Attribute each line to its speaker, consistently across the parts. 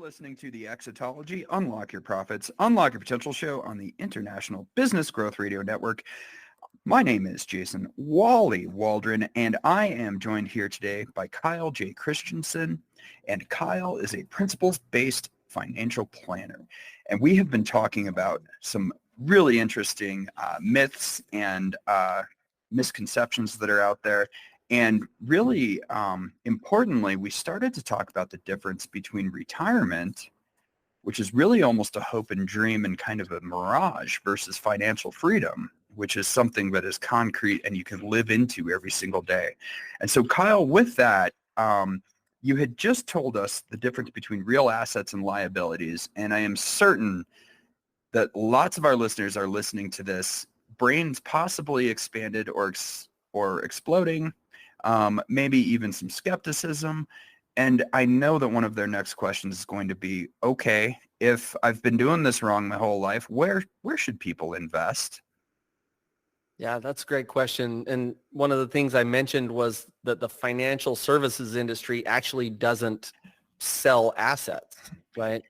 Speaker 1: listening to the Exitology, Unlock Your Profits, Unlock Your Potential show on the International Business Growth Radio Network. My name is Jason Wally Waldron, and I am joined here today by Kyle J. Christensen. And Kyle is a principles-based financial planner. And we have been talking about some really interesting myths and misconceptions that are out there. And really, importantly, we started to talk about the difference between retirement, which is really almost a hope and dream and kind of a mirage, versus financial freedom, which is something that is concrete and you can live into every single day. And so, Kyle, with that, you had just told us the difference between real assets and liabilities. And I am certain that lots of our listeners are listening to this, brains possibly expanded or exploding, maybe even some skepticism. And I know that one of their next questions is going to be, okay, if I've been doing this wrong my whole life, where should people invest?
Speaker 2: Yeah, that's a great question. And one of the things I mentioned was that the financial services industry actually doesn't sell assets, right?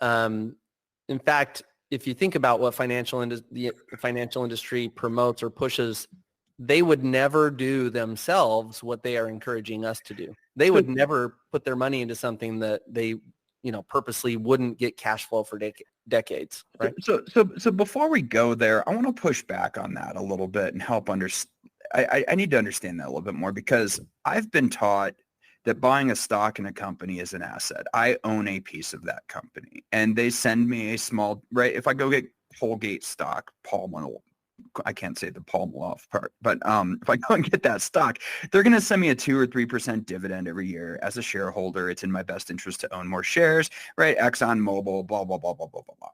Speaker 2: In fact, if you think about what the financial industry promotes or pushes, they would never do themselves what they are encouraging us to do. They would never put their money into something that they, purposely wouldn't get cash flow for decades, right?
Speaker 1: So before we go there, I want to push back on that a little bit and help understand. I need to understand that a little bit more, because I've been taught that buying a stock in a company is an asset. I own a piece of that company, and they send me a small, right? If I go get Colgate stock, I can't say the Palmolive part, but if I go and get that stock, they're going to send me a 2 or 3% dividend every year. As a shareholder, it's in my best interest to own more shares, right? ExxonMobil, blah, blah, blah, blah, blah, blah, blah.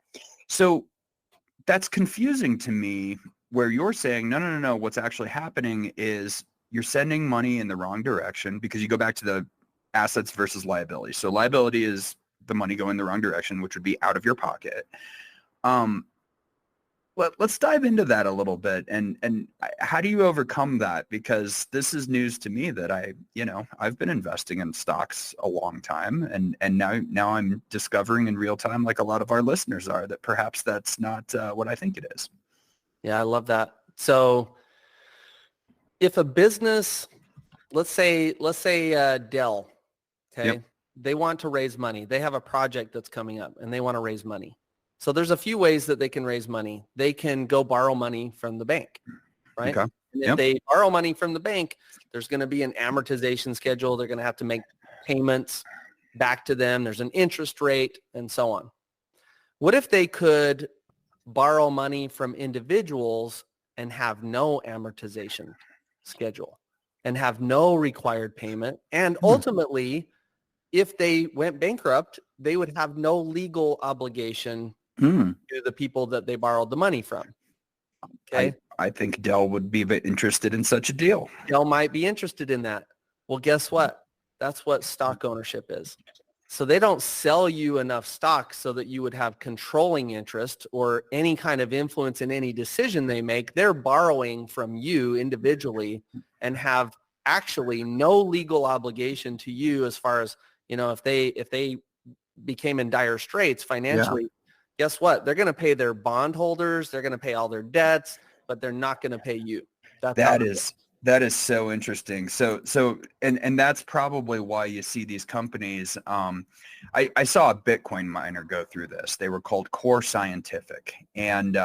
Speaker 1: So that's confusing to me, where you're saying, no. What's actually happening is you're sending money in the wrong direction, because you go back to the assets versus liability. So liability is the money going the wrong direction, which would be out of your pocket. Let's dive into that a little bit, and how do you overcome that? Because this is news to me that I've been investing in stocks a long time, and now I'm discovering in real time, like a lot of our listeners are, that perhaps that's not what I think it is.
Speaker 2: Yeah, I love that. So if a business, let's say Dell, okay,
Speaker 1: Yep.
Speaker 2: They want to raise money. They have a project that's coming up and they want to raise money. So there's a few ways that they can raise money. They can go borrow money from the bank, right?
Speaker 1: Okay.
Speaker 2: And if they borrow money from the bank, there's going to be an amortization schedule. They're going to have to make payments back to them. There's an interest rate and so on. What if they could borrow money from individuals and have no amortization schedule and have no required payment? And ultimately, if they went bankrupt, they would have no legal obligation to the people that they borrowed the money from. Okay.
Speaker 1: I think Dell would be interested in such a deal.
Speaker 2: Dell might be interested in that. Well, guess what? That's what stock ownership is. So they don't sell you enough stock so that you would have controlling interest or any kind of influence in any decision they make. They're borrowing from you individually and have actually no legal obligation to you, as far as, if they became in dire straits financially, guess what? They're going to pay their bondholders. They're going to pay all their debts, but they're not going to pay you.
Speaker 1: That is so interesting. So that's probably why you see these companies. I saw a Bitcoin miner go through this. They were called Core Scientific, and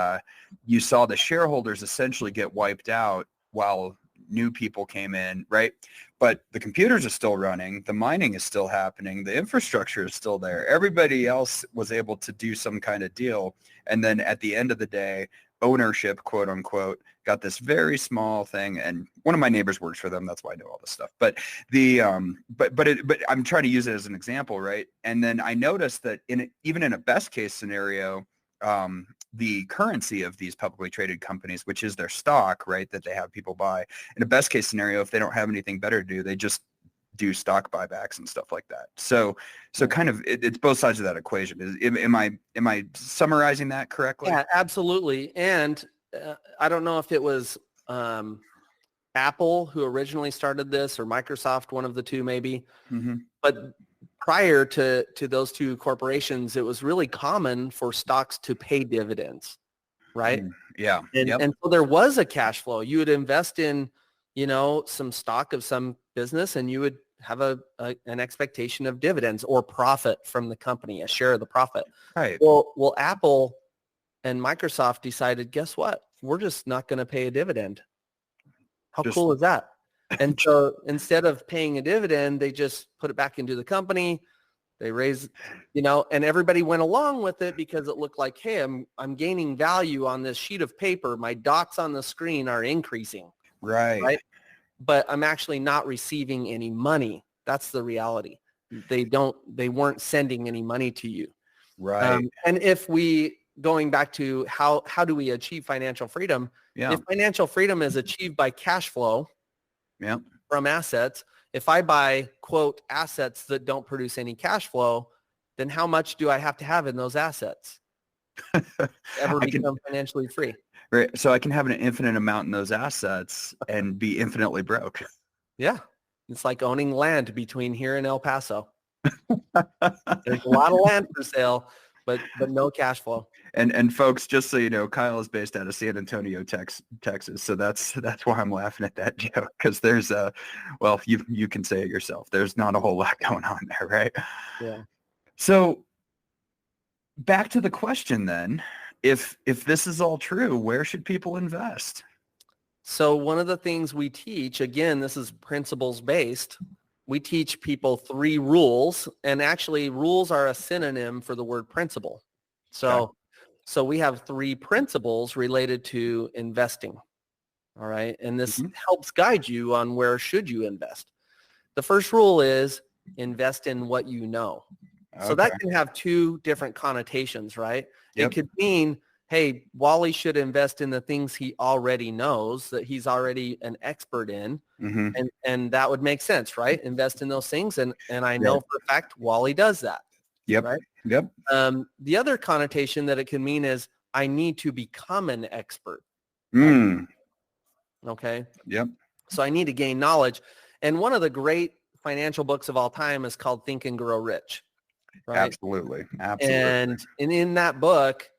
Speaker 1: you saw the shareholders essentially get wiped out while new people came in, right? But the computers are still running, the mining is still happening, the infrastructure is still there. Everybody else was able to do some kind of deal. And then at the end of the day, ownership, quote unquote, got this very small thing. And one of my neighbors works for them. That's why I know all this stuff. But but I'm trying to use it as an example, right? And then I noticed that even in a best case scenario, the currency of these publicly traded companies, which is their stock, right, that they have people buy, in a best case scenario, if they don't have anything better to do, they just do stock buybacks and stuff like that. So kind of it's both sides of that equation. Am I summarizing that correctly?
Speaker 2: Yeah, absolutely. And I don't know if it was Apple who originally started this, or Microsoft, one of the two maybe.
Speaker 1: Mm-hmm.
Speaker 2: But prior to those two corporations, it was really common for stocks to pay dividends, right?
Speaker 1: Yeah.
Speaker 2: And so there was a cash flow. You would invest in, some stock of some business, and you would have an expectation of dividends or profit from the company, a share of the profit.
Speaker 1: Right.
Speaker 2: Well, Apple and Microsoft decided, guess what? We're just not going to pay a dividend. How cool is that? And so instead of paying a dividend, they just put it back into the company. They raised, and everybody went along with it because it looked like, hey, I'm gaining value on this sheet of paper. My dots on the screen are increasing.
Speaker 1: Right.
Speaker 2: But I'm actually not receiving any money. That's the reality. They weren't sending any money to you.
Speaker 1: Right.
Speaker 2: And going back to how do we achieve financial freedom?
Speaker 1: Yeah.
Speaker 2: If financial freedom is achieved by cash flow from assets, if I buy, quote, assets that don't produce any cash flow, then how much do I have to have in those assets ever become financially free?
Speaker 1: Right. So I can have an infinite amount in those assets and be infinitely broke.
Speaker 2: Yeah. It's like owning land between here and El Paso. There's a lot of land for sale, but no cash flow.
Speaker 1: And folks, just so you know, Kyle is based out of San Antonio, Texas. So that's why I'm laughing at that joke, because there's you can say it yourself. There's not a whole lot going on there, right?
Speaker 2: Yeah.
Speaker 1: So back to the question then, if this is all true, where should people invest?
Speaker 2: So one of the things we teach, again, this is principles based. We teach people 3 rules, and actually rules are a synonym for the word principle. So we have 3 principles related to investing. All right. And this helps guide you on where should you invest. The first rule is invest in what you know. Okay. So that can have 2 different connotations, right? It could mean, hey, Wally should invest in the things he already knows, that he's already an expert in. And that would make sense, right? Invest in those things. And I know for a fact Wally does that. Right? The other connotation that it can mean is I need to become an expert. Okay. So I need to gain knowledge. And one of the great financial books of all time is called Think and Grow Rich. Right?
Speaker 1: Absolutely.
Speaker 2: And in that book,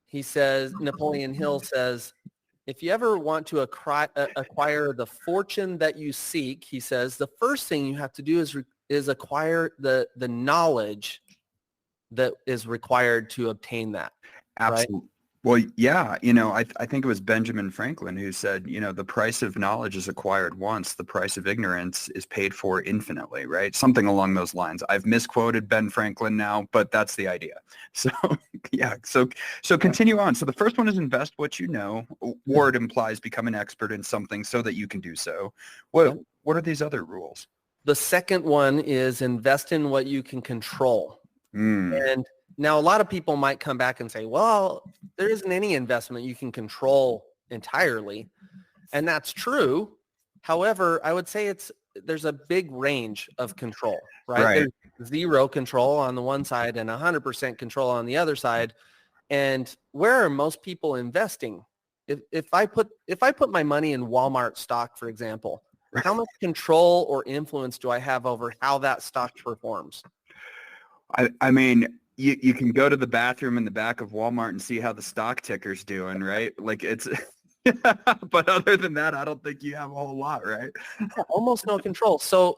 Speaker 2: he says, Napoleon Hill says, if you ever want to acquire the fortune that you seek, he says, the first thing you have to do is acquire the knowledge that is required to obtain that.
Speaker 1: Absolutely.
Speaker 2: Right?
Speaker 1: Well, yeah, I think it was Benjamin Franklin who said, the price of knowledge is acquired once, the price of ignorance is paid for infinitely, right? Something along those lines. I've misquoted Ben Franklin now, but that's the idea. So, yeah, so continue on. So the first one is invest what you know, or it implies become an expert in something so that you can do so. What are these other rules?
Speaker 2: The second one is invest in what you can control. And now a lot of people might come back and say, well, there isn't any investment you can control entirely. And that's true. However, I would say there's a big range of control, right? There's 0 control on the one side and 100% control on the other side. And where are most people investing? If I put my money in Walmart stock, for example, how much control or influence do I have over how that stock performs?
Speaker 1: I mean, you can go to the bathroom in the back of Walmart and see how the stock ticker's doing, right? Like it's, but other than that, I don't think you have a whole lot, right?
Speaker 2: Almost no control. So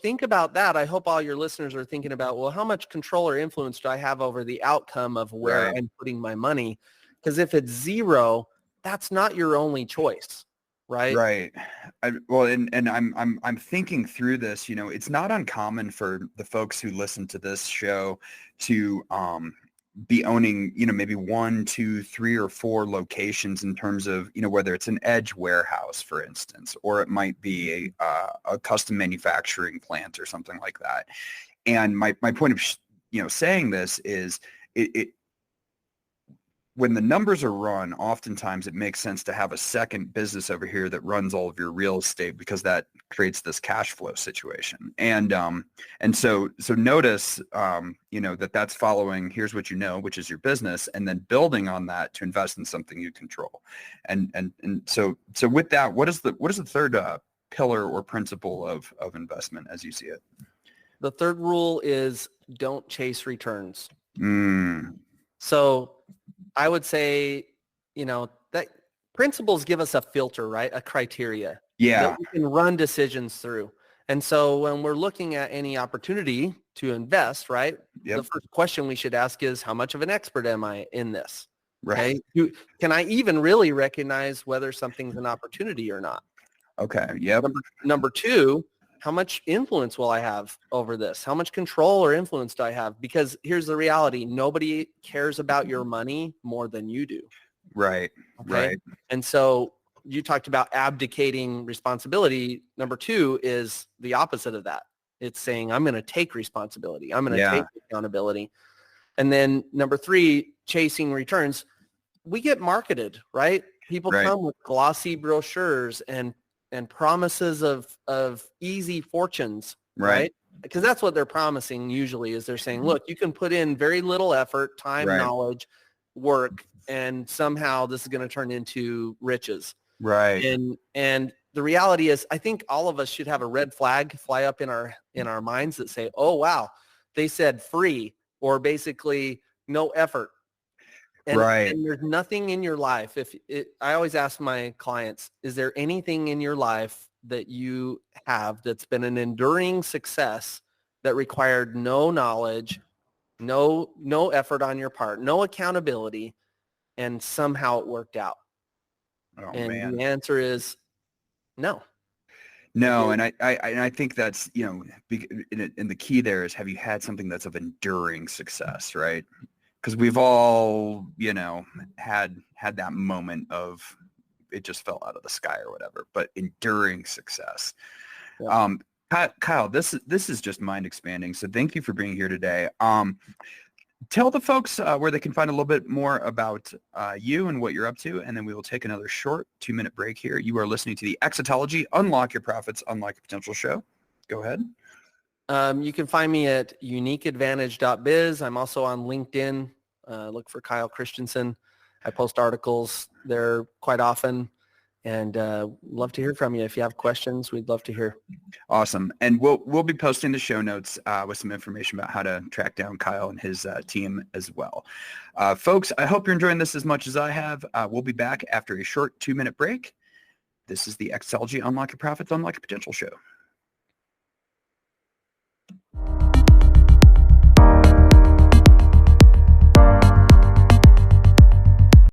Speaker 2: think about that. I hope all your listeners are thinking about, well, how much control or influence do I have over the outcome of where I'm putting my money? Because if it's 0, that's not your only choice. Right.
Speaker 1: I'm thinking through this, it's not uncommon for the folks who listen to this show to be owning, maybe 1, 2, 3, or 4 locations in terms of, whether it's an edge warehouse, for instance, or it might be a custom manufacturing plant or something like that. And my point of, saying this is it when the numbers are run, oftentimes it makes sense to have a second business over here that runs all of your real estate, because that creates this cash flow situation. And so notice, that's following, here's what you know, which is your business, and then building on that to invest in something you control. And so with that, what is the third pillar or principle of investment as you see it?
Speaker 2: The third rule is don't chase returns.
Speaker 1: Mm.
Speaker 2: So I would say, that principles give us a filter, right? A criteria
Speaker 1: Yeah.
Speaker 2: that we can run decisions through. And so when we're looking at any opportunity to invest, right?
Speaker 1: Yep.
Speaker 2: The first question we should ask is, how much of an expert am I in this?
Speaker 1: Right.
Speaker 2: Okay. Can I even really recognize whether something's an opportunity or not?
Speaker 1: Okay. Yep.
Speaker 2: Number two, how much influence will I have over this? How much control or influence do I have? Because here's the reality. Nobody cares about your money more than you do.
Speaker 1: Right.
Speaker 2: Okay.
Speaker 1: Right.
Speaker 2: And so you talked about abdicating responsibility. Number two is the opposite of that. It's saying, I'm going to take responsibility. I'm going to take accountability. And then number three, chasing returns. We get marketed, right? People come with glossy brochures and promises of easy fortunes, right? Because that's what they're promising usually is they're saying, look, you can put in very little effort, time, knowledge, work, and somehow this is going to turn into riches.
Speaker 1: Right.
Speaker 2: And the reality is I think all of us should have a red flag fly up in our minds that say, oh, wow, they said free or basically no effort. And there's nothing in your life. I always ask my clients, is there anything in your life that you have that's been an enduring success that required no knowledge, no effort on your part, no accountability, and somehow it worked out?
Speaker 1: Oh,
Speaker 2: and
Speaker 1: man.
Speaker 2: the answer is no.
Speaker 1: No, and I think that's, and the key there is, have you had something that's of enduring success, right? Because we've all, had that moment of it just fell out of the sky or whatever, but enduring success.
Speaker 2: Yeah.
Speaker 1: Kyle, this is just mind expanding. So thank you for being here today. Tell the folks where they can find a little bit more about you and what you're up to, and then we will take another short 2-minute break here. You are listening to the Exitology Unlock Your Profits, Unlock Your Potential show. Go ahead.
Speaker 2: You can find me at uniqueadvantage.biz. I'm also on LinkedIn. Look for Kyle Christensen. I post articles there quite often, and love to hear from you. If you have questions, we'd love to hear.
Speaker 1: Awesome. And we'll be posting the show notes with some information about how to track down Kyle and his team as well. Folks, I hope you're enjoying this as much as I have. We'll be back after a short 2-minute break. This is the Exitology Unlock Your Profits, Unlock Your Potential show.